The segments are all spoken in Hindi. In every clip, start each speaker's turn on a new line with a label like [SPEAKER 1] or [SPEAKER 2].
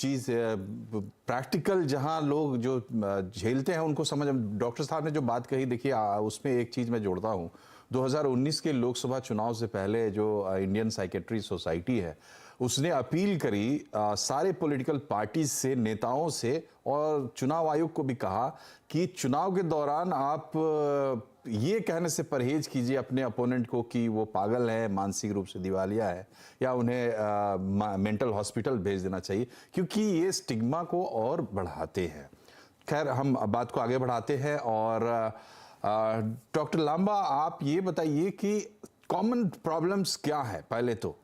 [SPEAKER 1] चीज़ प्रैक्टिकल जहां लोग जो झेलते हैं उनको समझ। डॉक्टर साहब ने जो बात कही, देखिए उसमें एक चीज़ मैं जोड़ता हूं। 2019 के लोकसभा चुनाव से पहले जो इंडियन साइकेट्री सोसाइटी है उसने अपील करी सारे पॉलिटिकल पार्टीज से, नेताओं से, और चुनाव आयोग को भी कहा कि चुनाव के दौरान आप ये कहने से परहेज कीजिए अपने अपोनेंट को कि वो पागल है, मानसिक रूप से दिवालिया है, या उन्हें मेंटल हॉस्पिटल भेज देना चाहिए, क्योंकि ये स्टिग्मा को और बढ़ाते हैं। खैर, हम बात को आगे बढ़ाते हैं और डॉक्टर लांबा, आप ये बताइए कि कॉमन प्रॉब्लम्स क्या है पहले तो।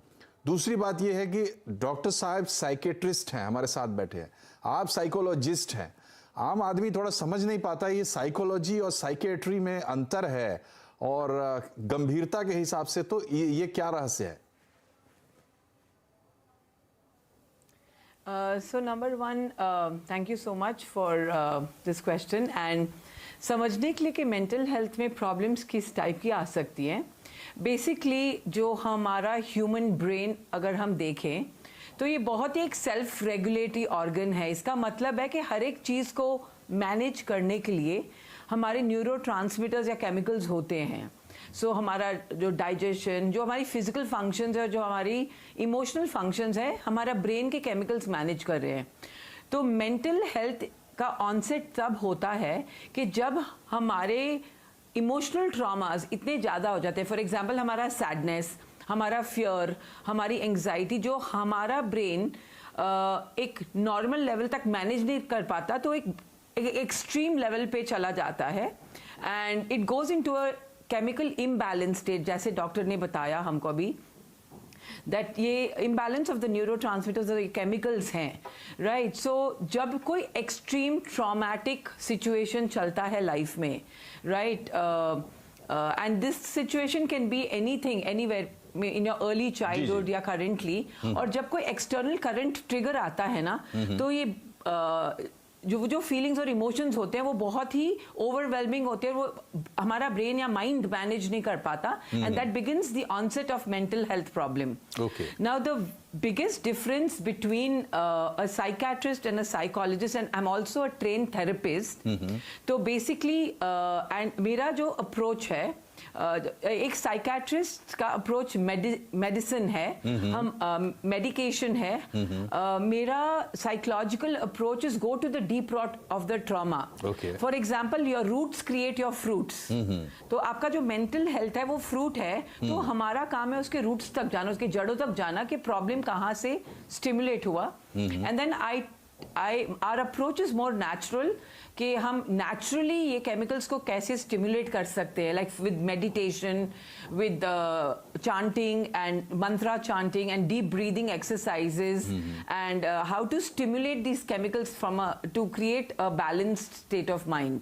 [SPEAKER 1] दूसरी बात ये है कि डॉक्टर साहब साइकेट्रिस्ट हैं, हमारे साथ बैठे हैं, आप साइकोलॉजिस्ट हैं। आम आदमी थोड़ा समझ नहीं पाता ये साइकोलॉजी और साइकेट्री में अंतर है, और गंभीरता के हिसाब से तो ये क्या रहस्य है?
[SPEAKER 2] So number one, thank you so much for this question. And समझने के लिए कि मेंटल हेल्थ में प्रॉब्लम्स किस टाइप की आ सकती हैं, बेसिकली जो हमारा ह्यूमन ब्रेन अगर हम देखें तो ये बहुत ही एक सेल्फ रेगुलेटरी ऑर्गन है। इसका मतलब है कि हर एक चीज़ को मैनेज करने के लिए हमारे न्यूरोट्रांसमीटर्स या केमिकल्स होते हैं। सो हमारा जो डाइजेशन, जो हमारी फिजिकल फंक्शंस है, जो हमारी इमोशनल फंक्शंस है, हमारा ब्रेन के केमिकल्स मैनेज कर रहे हैं। तो मेंटल हेल्थ का ऑनसेट तब होता है कि जब हमारे इमोशनल ट्रॉमास इतने ज़्यादा हो जाते हैं। फॉर एग्जांपल, हमारा सैडनेस, हमारा फियर, हमारी एंग्जाइटी, जो हमारा ब्रेन एक नॉर्मल लेवल तक मैनेज नहीं कर पाता, तो एक एक्सट्रीम लेवल पे चला जाता है and it goes into a chemical imbalance state, जैसे डॉक्टर ने बताया हमको अभी, दैट ये imbalance of the neurotransmitters chemicals हैं, राइट। सो जब कोई एक्सट्रीम ट्रॉमेटिक सिचुएशन चलता है लाइफ में, right, and this situation can be anything, anywhere in your early childhood या करेंटली, और जब कोई एक्सटर्नल करंट ट्रिगर आता है ना, तो ये जो फीलिंग्स और इमोशंस होते हैं वो बहुत ही ओवरवेलमिंग होते हैं, वो हमारा ब्रेन या माइंड मैनेज नहीं कर पाता, and that begins the onset of mental health problem. Now the biggest difference between a psychiatrist and a psychologist, and I'm also a trained therapist, तो basically and मेरा जो approach है, एक साइकेट्रिस्ट का अप्रोच मेडिसिन है, हम मेडिकेशन है, मेरा psychological approach is go to the deep root of the trauma. For example, your roots create your fruits. तो आपका जो मेंटल हेल्थ है वो फ्रूट है, तो हमारा काम है उसके रूट्स तक जाना, उसके जड़ों तक जाना कि प्रॉब्लम कहाँ से स्टिमुलेट हुआ, and then our approach is more natural, कि हम नेचुरली ये केमिकल्स को कैसे स्टिमुलेट कर सकते हैं, like with meditation, with chanting and mantra chanting and deep breathing exercises, and how to stimulate these chemicals from to create a balanced state of mind.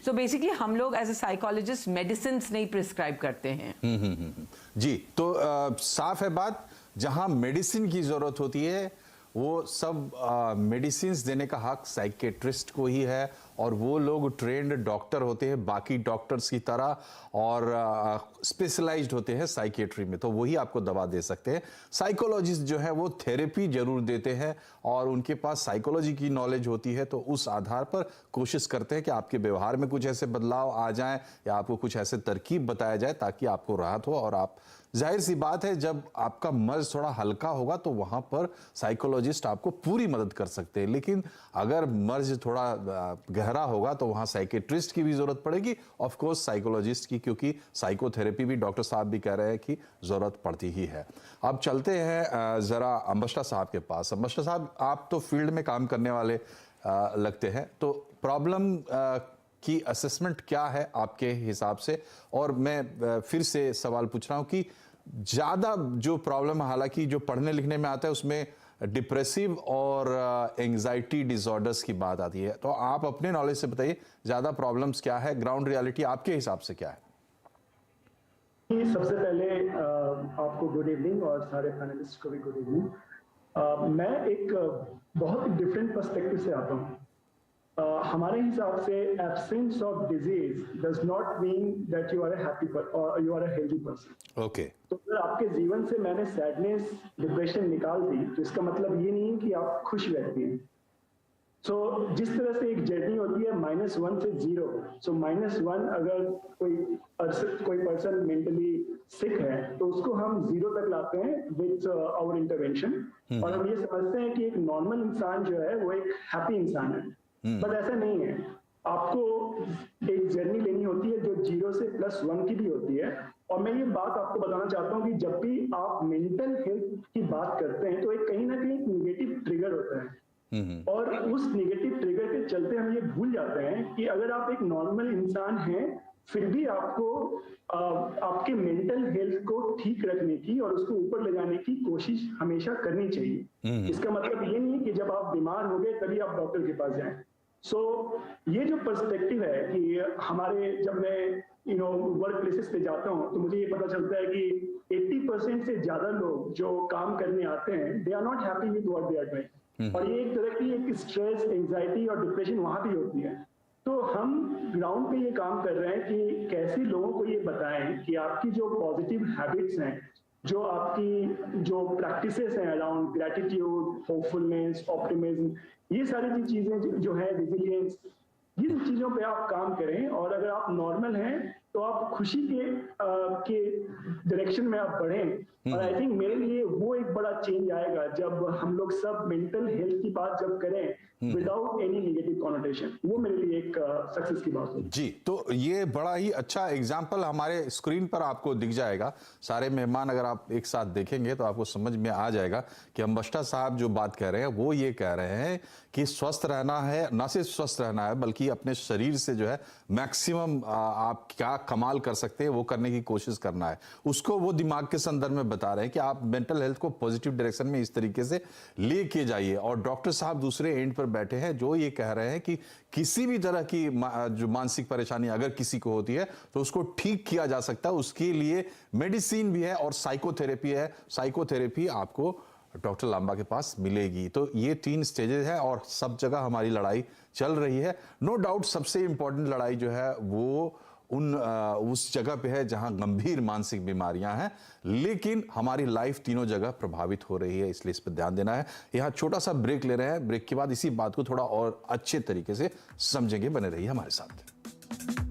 [SPEAKER 2] So basically हम लोग एज अ साइकोलॉजिस्ट मेडिसिन नहीं प्रिस्क्राइब करते हैं।
[SPEAKER 1] जी, तो साफ है बात, जहां मेडिसिन की जरूरत होती है वो सब मेडिसिन देने का हक साइकेट्रिस्ट को ही है, और वो लोग ट्रेंड डॉक्टर होते हैं बाकी डॉक्टर्स की तरह, और स्पेशलाइज्ड होते हैं साइकेट्री में, तो वही आपको दवा दे सकते हैं। साइकोलॉजिस्ट जो है वो थेरेपी जरूर देते हैं, और उनके पास साइकोलॉजी की नॉलेज होती है, तो उस आधार पर कोशिश करते हैं कि आपके व्यवहार में कुछ ऐसे बदलाव आ जाएं, या आपको कुछ ऐसे तरकीब बताया जाए ताकि आपको राहत हो। और आप, जाहिर सी बात है, जब आपका मर्ज थोड़ा हल्का होगा तो वहां पर साइकोलॉजिस्ट आपको पूरी मदद कर सकते हैं, लेकिन अगर मर्ज थोड़ा गहरा होगा तो वहां साइकेट्रिस्ट की भी जरूरत पड़ेगी, ऑफ कोर्स साइकोलॉजिस्ट की, क्योंकि साइकोथेरेपी भी डॉक्टर साहब भी कह रहे हैं कि जरूरत पड़ती ही है। अब चलते हैं जरा अंबष्टा साहब के पास। अंबष्टा साहब, आप तो फील्ड में काम करने वाले लगते हैं, तो प्रॉब्लम की असेसमेंट क्या है आपके हिसाब से? और मैं फिर से सवाल पूछ रहा हूं कि ज्यादा जो प्रॉब्लम, हालांकि जो पढ़ने लिखने में आता है उसमें डिप्रेसिव और एंजाइटी डिसऑर्डर्स की बात आती है, तो आप अपने नॉलेज से बताइए ज्यादा प्रॉब्लम्स क्या है, ग्राउंड रियलिटी आपके हिसाब से क्या है?
[SPEAKER 3] सबसे पहले आपको गुड इवनिंग, और सारे पैनलिस्ट को भी गुड इवनिंग। मैं एक बहुत डिफरेंट पर्सपेक्टिव से आता हूँ। हमारे हिसाब से absence of disease does not mean that you are a happy और you are a healthy person.
[SPEAKER 1] Okay.
[SPEAKER 3] तो अगर आपके जीवन से मैंने सैडनेस डिप्रेशन निकाल दी तो इसका मतलब ये नहीं है कि आप खुश व्यक्ति हैं। सो जिस तरह से एक जर्नी होती है -1 से 0, सो -1 अगर कोई पर्सन मेंटली सिक है तो उसको हम 0 तक लाते हैं विद आवर इंटरवेंशन, और हम ये समझते हैं कि एक नॉर्मल इंसान जो है वो एक हैप्पी इंसान है। बट ऐसा नहीं है, आपको एक जर्नी लेनी होती है जो 0 से +1 की भी होती है। और मैं ये बात आपको बताना चाहता हूँ कि जब भी आप मेंटल हेल्थ की बात करते हैं तो एक कहीं ना कहीं निगेटिव ट्रिगर होता है, और उस निगेटिव ट्रिगर के चलते हम ये भूल जाते हैं कि अगर आप एक नॉर्मल इंसान हैं फिर भी आपको आपके मेंटल हेल्थ को ठीक रखने की और उसको ऊपर ले जाने की कोशिश हमेशा करनी चाहिए। इसका मतलब ये नहीं कि जब आप बीमार हो गए तभी आप डॉक्टर के पास जाएं। सो ये जो पर्सपेक्टिव है कि हमारे, जब मैं वर्क प्लेसेस पे जाता हूँ तो मुझे ये पता चलता है कि 80% से ज्यादा लोग जो काम करने आते हैं they are not happy with what they are doing, और ये एक तरह की एक स्ट्रेस, एंजाइटी और डिप्रेशन वहां भी होती है। तो हम ग्राउंड पे ये काम कर रहे हैं कि कैसे लोगों को ये बताएं कि आपकी जो पॉजिटिव हैबिट्स हैं, जो आपकी जो प्रैक्टिसेस हैं अराउंड ग्रैटिट्यूड, होपफुलनेस, ऑप्टिमिज्म, ये सारी चीजें जो है, रेजिलियंस, जिन चीजों पे आप काम करें, और अगर आप नॉर्मल हैं तो आप खुशी के डायरेक्शन में आप बढ़ें। और आई थिंक मेरे लिए वो एक बड़ा चेंज आएगा जब हम लोग सब मेंटल हेल्थ की बात जब करें विदाउट एनी नेगेटिव कॉनोटेशन, वो मेरे लिए एक सक्सेस की बात होगी।
[SPEAKER 1] जी, तो ये बड़ा ही अच्छा एग्जाम्पल हमारे स्क्रीन पर आपको दिख जाएगा। सारे मेहमान अगर आप एक साथ देखेंगे तो आपको समझ में आ जाएगा कि अंबष्टा साहब जो बात कह रहे हैं वो ये कह रहे हैं कि स्वस्थ रहना है, ना सिर्फ स्वस्थ रहना है बल्कि अपने शरीर से जो है मैक्सिमम आप क्या कमाल कर सकते हैं वो करने की कोशिश करना है। उसको वो दिमाग के संदर्भ में बता रहे हैं कि आप मेंटल हेल्थ को पॉजिटिव डायरेक्शन में इस तरीके से लेके जाइए। और डॉक्टर साहब दूसरे एंड पर बैठे हैं जो ये कह रहे हैं कि किसी भी तरह की जो मानसिक परेशानी अगर किसी को होती है तो उसको ठीक किया जा सकता है। उसके लिए मेडिसिन भी है और साइकोथेरेपी है। साइकोथेरेपी आपको डॉक्टर लांबा के पास मिलेगी। तो ये 3 स्टेजेस है और सब जगह हमारी लड़ाई चल रही है। नो डाउट सबसे इंपॉर्टेंट लड़ाई जो है वो उस जगह पे है जहां गंभीर मानसिक बीमारियां हैं, लेकिन हमारी लाइफ तीनों जगह प्रभावित हो रही है, इसलिए इस पर ध्यान देना है। यहां छोटा सा ब्रेक ले रहे हैं, ब्रेक के बाद इसी बात को थोड़ा और अच्छे तरीके से समझेंगे। बने रहिए हमारे साथ।